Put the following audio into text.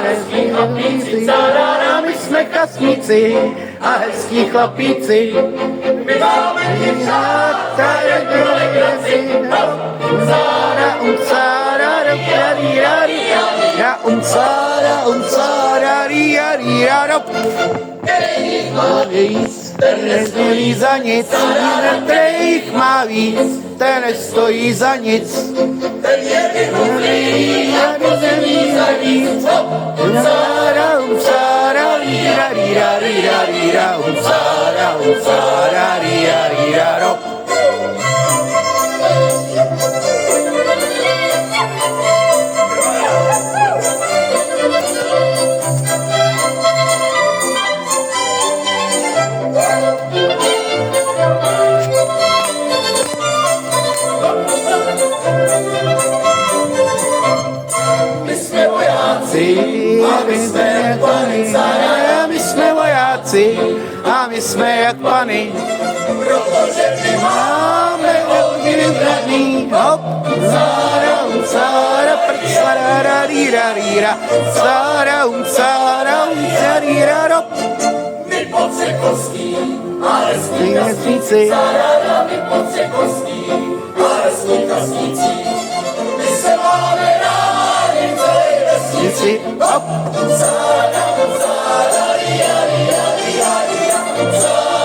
hezký chlapíci, záráda, my jsme kasníci a hezký chlapíci. My máme chytřát, tady do legraci, zára, sára, ten nestojí za nic, ten trejch má víc, ten nestojí za nic. Ten je vyhodný, jako zemí za nic. Sára, sára, líra, líra, líra, líra, sára, sára, líra, líra, ro. My jsme vojáci a my jsme jak pany, protože my máme oči vybraný. Hop, sára, sára, prč, sára, ríra, ríra, sára, ríra, rop. My pocekostí a hezký kasníci, sára, my pocekostí a hezký kasníci. My se máme rádi, celý vesnici. Hop, sára, sára, ríra, ríra, ríra, ríra, sára.